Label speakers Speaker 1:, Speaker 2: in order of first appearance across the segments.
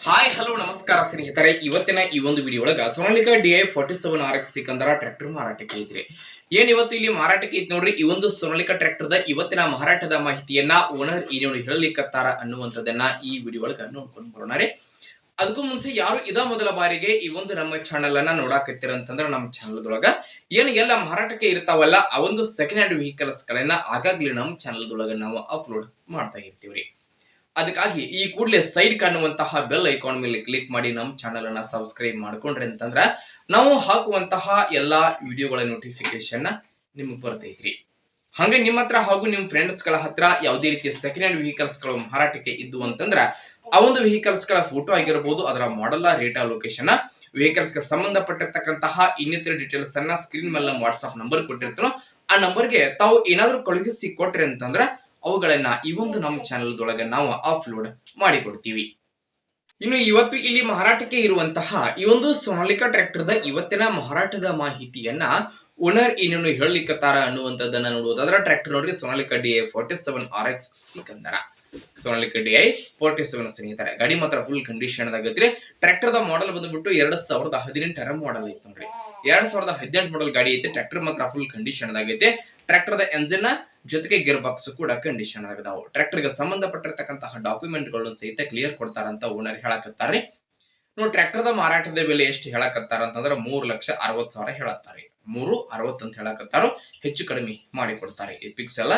Speaker 1: Hi hello ನಮಸ್ಕಾರ ಸ್ನೇಹಿತರೆ, ಇವತ್ತಿನ ಈ ಒಂದು ವಿಡಿಯೋ ಒಳಗ Sonalika DI 47 RX Sikandra tractor ಮಾರಾಟಕ್ಕೆ ಐತ್ರಿ. ಇವತ್ತು ಇಲ್ಲಿ ಮಾರಾಟಕ್ಕೆ ಐತಿ ನೋಡ್ರಿ. ಈ ಒಂದು ಸೋನಾಲಿಕಾ ಟ್ರ್ಯಾಕ್ಟರ್ ದ ಇವತ್ತಿನ ಮಾರಾಟದ ಮಾಹಿತಿಯನ್ನ ಓನರ್ ಏನೇನು ಹೇಳಲಿಕ್ಕತ್ತಾರ ಅನ್ನುವಂಥದ್ದನ್ನ ಈ ವಿಡಿಯೋ ಒಳಗ ನೋಡ್ಕೊಂಡು ಬರೋಣ ರೀ. ಅದಕ್ಕೂ ಮುಂಚೆ ಯಾರು ಇದ ಮೊದಲ ಬಾರಿಗೆ ಈ ಒಂದು ನಮ್ಮ ಚಾನಲ್ ಅನ್ನ ನೋಡಾಕತ್ತೀರ ಅಂತಂದ್ರೆ ನಮ್ಮ ಚಾನಲ್ ಒಳಗ ಎಲ್ಲ ಮಾರಾಟಕ್ಕೆ ಇರ್ತಾವಲ್ಲ ಆ ಒಂದು ಸೆಕೆಂಡ್ ಹ್ಯಾಂಡ್ ವೆಹಿಕಲ್ಸ್ ಗಳನ್ನ ಆಗಾಗ್ಲೇ ನಮ್ಮ ಚಾನಲ್ ಒಳಗ ನಾವು ಅಪ್ಲೋಡ್ ಮಾಡ್ತಾ ಇರ್ತೀವ್ರಿ. ಅದಕ್ಕಾಗಿ ಈ ಕೂಡಲೇ ಸೈಡ್ ಕಾಣುವಂತಹ ಬೆಲ್ ಐಕಾನ್ ಮೇಲೆ ಕ್ಲಿಕ್ ಮಾಡಿ ನಮ್ಮ ಚಾನಲ್ ಅನ್ನ ಸಬ್ಸ್ಕ್ರೈಬ್ ಮಾಡ್ಕೊಂಡ್ರಿ ಅಂತಂದ್ರ ನಾವು ಹಾಕುವಂತಹ ಎಲ್ಲಾ ವಿಡಿಯೋಗಳ ನೋಟಿಫಿಕೇಶನ್ ನಿಮ್ಗೆ ಬರ್ತೈತ್ರಿ. ಹಂಗೆ ನಿಮ್ಮ ಹತ್ರ ಹಾಗೂ ನಿಮ್ ಫ್ರೆಂಡ್ಸ್ ಗಳ ಹತ್ರ ಯಾವುದೇ ರೀತಿಯ ಸೆಕೆಂಡ್ ಹ್ಯಾಂಡ್ ವೆಹಿಕಲ್ಸ್ ಗಳು ಮಾರಾಟಕ್ಕೆ ಇದ್ದು ಅಂತಂದ್ರ ಆ ಒಂದು ವೆಹಿಕಲ್ಸ್ ಗಳ ಫೋಟೋ ಆಗಿರಬಹುದು, ಅದರ ಮಾಡೆಲ್, ರೇಟ್, ಲೊಕೇಶನ್, ವೆಹಿಕಲ್ಸ್ ಗೆ ಸಂಬಂಧಪಟ್ಟಿರ್ತಕ್ಕಂತಹ ಇನ್ನಿತರ ಡೀಟೇಲ್ಸ್ ಅನ್ನ ಸ್ಕ್ರೀನ್ ಮೇಲೆ ವಾಟ್ಸ್ಆಪ್ ನಂಬರ್ ಕೊಟ್ಟಿರ್ತಾನೋ ಆ ನಂಬರ್ಗೆ ತಾವು ಏನಾದ್ರೂ ಕಳುಹಿಸಿ ಕೊಟ್ರಿ ಅಂತಂದ್ರ ಅವುಗಳನ್ನ ಈ ಒಂದು ನಮ್ಮ ಚಾನೆಲ್ ದೊಳಗೆ ನಾವು ಅಪ್ಲೋಡ್ ಮಾಡಿಕೊಡ್ತೀವಿ. ಇನ್ನು ಇವತ್ತು ಇಲ್ಲಿ ಮಾರಾಟಕ್ಕೆ ಇರುವಂತಹ ಈ ಒಂದು ಸೋನಾಲಿಕಾ ಟ್ರ್ಯಾಕ್ಟರ್ ದ ಇವತ್ತಿನ ಮಾರಾಟದ ಮಾಹಿತಿಯನ್ನ ಓನರ್ ಏನೇನು ಹೇಳಲಿಕ್ಕತ್ತಾರ ಅನ್ನುವಂಥದ್ದನ್ನ ನೋಡುವುದಾದ್ರೆ ಟ್ರ್ಯಾಕ್ಟರ್ ನೋಡ್ರಿ, Sonalika DI 47 RX Sikandra. Sonalika DI 47 ಸ್ನೇಹಿತರೆ, ಗಾಡಿ ಮಾತ್ರ ಫುಲ್ ಕಂಡೀಷನ್ ಆಗತ್ರಿ. ಟ್ರ್ಯಾಕ್ಟರ್ ದ ಮಾಡೆಲ್ ಬಂದ್ಬಿಟ್ಟು 2018 ಮಾಡೆಲ್ ಐತಿ ನೋಡ್ರಿ. 2018 ಮಾಡೆಲ್ ಗಾಡಿ ಐತಿ. ಟ್ರ್ಯಾಕ್ಟರ್ ಮಾತ್ರ ಫುಲ್ ಕಂಡೀಷನ್ ಆಗೈತೆ. ಟ್ರ್ಯಾಕ್ಟರ್ ದ ಎಂಜಿನ್ ಜೊತೆಗೆ ಗೇರ್ ಬಾಕ್ಸ್ ಕೂಡ ಕಂಡೀಷನ್ ಆಗದಾವು. ಟ್ರ್ಯಾಕ್ಟರ್ ಗೆ ಸಂಬಂಧಪಟ್ಟಿರ್ತಕ್ಕಂತಹ ಡಾಕ್ಯುಮೆಂಟ್ ಗಳು ಸಹಿತ ಕ್ಲಿಯರ್ ಕೊಡ್ತಾರಂತ ಓನರ್ ಹೇಳಕತ್ತಾರೆ. ನೋಡಿ, ಟ್ರ್ಯಾಕ್ಟರ್ ದ ಮಾರಾಟದ ಬೆಲೆ ಎಷ್ಟು ಹೇಳಕತ್ತಾರ ಅಂತಂದ್ರೆ 3,60,000 ಹೇಳತ್ತಾರೆ. 3,60 ಅಂತ ಹೇಳಕತ್ತಾರೋ, ಹೆಚ್ಚು ಕಡಿಮೆ ಮಾಡಿ ಕೊಡ್ತಾರೆ. ಈ ಪಿಕ್ಸ್ ಎಲ್ಲ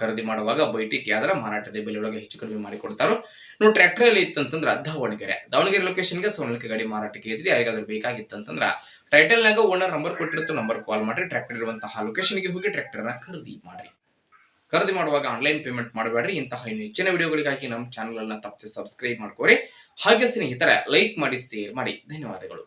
Speaker 1: ಖರೀದಿ ಮಾಡುವಾಗ ಬೈಟಿಕ್ ಯಾವ್ದಾರ ಮಾರಾಟದ ಬೆಲೆ ಒಳಗೆ ಹೆಚ್ಚು ಕಡಿಮೆ ಮಾಡಿ ಕೊಡ್ತಾರೋ. ನೋಡಿ, ಟ್ರ್ಯಾಕ್ಟರ್ ಎಲ್ಲಿ ಇತ್ತಂತಂದ್ರ ದಾವಣಗೆರೆ ಲೊಕೇಶನ್ ಗೆ ಸೋನಾಲಿಕಾ ಗಾಡಿ ಮಾರಾಟಕ್ಕೆ ಇದ್ರಿ. ಯಾರಿಗಾದ್ರೂ ಬೇಕಾಗಿತ್ತಂತಂದ್ರ ಟೈಟಲ್ ನಾಗ ಓನರ್ ನಂಬರ್ ಕೊಟ್ಟಿರ್ತು, ನಂಬರ್ ಕಾಲ್ ಮಾಡಿ ಟ್ರ್ಯಾಕ್ಟರ್ ಇರುವಂತಹ ಲೊಕೇಶನ್ ಗೆ ಹೋಗಿ ಟ್ರ್ಯಾಕ್ಟರ್ ನ ಖರೀದಿ ಮಾಡಿ. ಖರೀದಿ ಮಾಡುವಾಗ ಆನ್ಲೈನ್ ಪೇಮೆಂಟ್ ಮಾಡಬೇಡ್ರಿ. ಇಂತಹ ಇನ್ನು ಹೆಚ್ಚಿನ ವಿಡಿಯೋಗಳಿಗಾಗಿ ನಮ್ಮ ಚಾನಲ್ ಅನ್ನ ತಪ್ಪದೆ ಸಬ್ಸ್ಕ್ರೈಬ್ ಮಾಡ್ಕೋರಿ. ಹಾಗೆ ಸ್ನೇಹಿತರೆ, ಲೈಕ್ ಮಾಡಿ, ಶೇರ್ ಮಾಡಿ. ಧನ್ಯವಾದಗಳು.